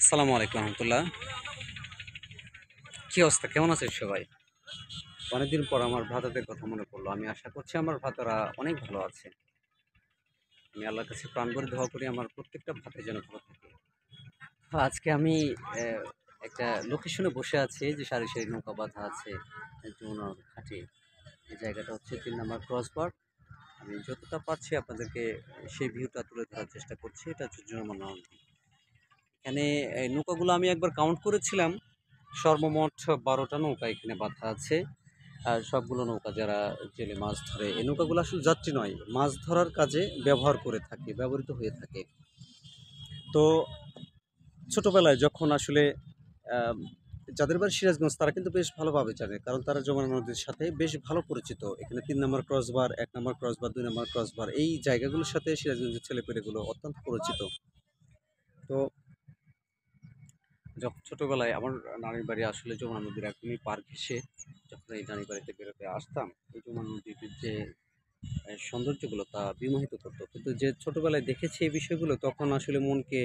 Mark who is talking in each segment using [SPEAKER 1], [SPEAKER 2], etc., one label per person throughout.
[SPEAKER 1] আসসালামু আলাইকুম রহমতুল্লাহ। কি অবস্থা, কেমন আছে সবাই? অনেকদিন পর আমার ভ্রাতাদের কথা মনে পড়লো। আমি আশা করছি আমার ভ্রাতারা অনেক ভালো আছে। আমি আল্লাহর কাছে প্রাণ ভরে দোয়া করি আমার প্রত্যেকটা ভ্রাতা যেন ভালো থাকে। তো আজকে আমি একটা লোকেশনে বসে আছি, যে সারি সারি নৌকা বাঁধা আছে যমুনার ঘাটে। এই জায়গাটা হচ্ছে 3 নম্বর ক্রসবার। আমি যতটা পারছি আপনাদেরকে সেই ভিউটা তুলে ধরার চেষ্টা করছি। এটা হচ্ছে যমুনা নদী। এখানে এই নৌকাগুলো আমি একবার কাউন্ট করেছিলাম, সর্বমোট 12টা নৌকা এখানে বাঁধা আছে। আর সবগুলো নৌকা যারা জেলে মাছ ধরে, এই নৌকাগুলো আসলে যাত্রী নয়, মাছ ধরার কাজে ব্যবহার করে থাকে, ব্যবহৃত হয়ে থাকে। তো ছোটবেলায় যখন আসলে আহ, যাদের বাড়ি সিরাজগঞ্জ তারা কিন্তু বেশ ভালোভাবে জানে, কারণ তারা যমুনা নদীর সাথে বেশ ভালো পরিচিত। এখানে 3 নম্বর ক্রসবার, 1 নম্বর ক্রসবার, 2 নম্বর ক্রসবার, এই জায়গাগুলোর সাথে সিরাজগঞ্জের ছেলেপেলেগুলো অত্যন্ত পরিচিত। তো যখন ছোটবেলায় আমার নানির বাড়ি আসলে যমুনা নদীর একদমই পার ঘেঁষে, যখন এই নানির বাড়িতে বেরোতে আসতাম, এই যমুনা নদীর যে সৌন্দর্যগুলো তা বিমোহিত করতো। কিন্তু যে ছোটবেলায় দেখেছি এই বিষয়গুলো, তখন আসলে মনকে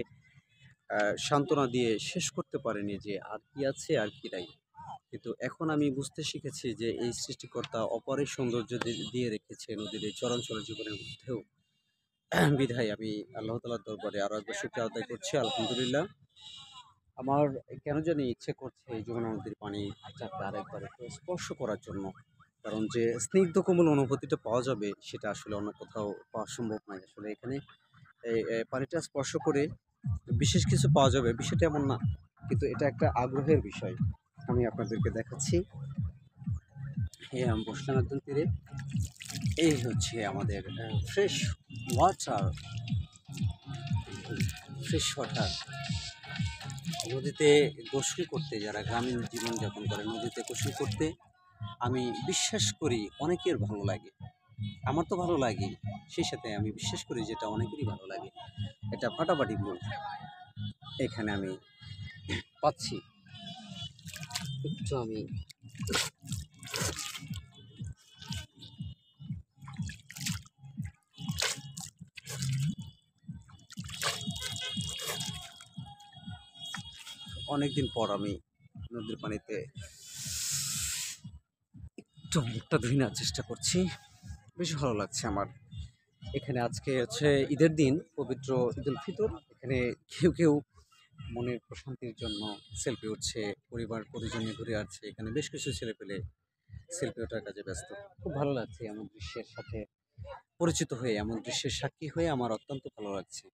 [SPEAKER 1] সান্ত্বনা দিয়ে শেষ করতে পারিনি যে আর কি আছে আর কি নাই। কিন্তু এখন আমি বুঝতে শিখেছি যে এই সৃষ্টিকর্তা অপরের সৌন্দর্য দিয়ে রেখেছে নদীর এই চরাঞ্চল জীবনের মধ্যেও। বিধায় আমি আল্লাহ তালার দরবারে আরো একবার শুকরিয়া আদায় করছি, আলহামদুলিল্লাহ। আমার কেন জানি ইচ্ছে করছে এই যমুনা নদীর পানি চাপে আরেকবার একটু স্পর্শ করার জন্য। কারণ যে স্নিগ্ধ কোমল অনুভূতিটা পাওয়া যাবে সেটা আসলে অন্য কোথাও পাওয়া সম্ভব নয়। আসলে এখানে এই পানিটা স্পর্শ করে বিশেষ কিছু পাওয়া যাবে বিষয়টা এমন না, কিন্তু এটা একটা আগ্রহের বিষয়। আমি আপনাদেরকে দেখাচ্ছি। আমি বসলাম একদম তীরে। এই হচ্ছে আমাদের ফ্রেশ ওয়াটার। ফ্রেশ ওয়াটার নদীতে গোসল করতে, যারা গ্রামীণ জীবনযাপন করে নদীতে গোসল করতে, আমি বিশ্বাস করি অনেকের ভালো লাগে। আমার তো ভালো লাগে, সেই সাথে আমি বিশ্বাস করি যেটা অনেকেরই ভালো লাগে। এটা ফাটাফাটি ভিউ এখানে আমি পাচ্ছি। একটু আমি অনেকদিন পর আমি নদীর পানিতে একটু মুখটা ধুয়ে নেওয়ার চেষ্টা করছি। বেশ ভালো লাগছে আমার। এখানে আজকে হচ্ছে ঈদের দিন, পবিত্র ঈদুল ফিতর। এখানে কেউ কেউ মনের প্রশান্তির জন্য সেলফি উঠছে, পরিবার পরিজন নিয়ে ঘুরে আসছে। এখানে বেশ কিছু ছেলে পেলে সেলফি ওঠার কাজে ব্যস্ত। খুব ভালো লাগছে এমন দৃশ্যের সাথে পরিচিত হয়ে, এমন দৃশ্যের সাক্ষী হয়ে আমার অত্যন্ত ভালো লাগছে।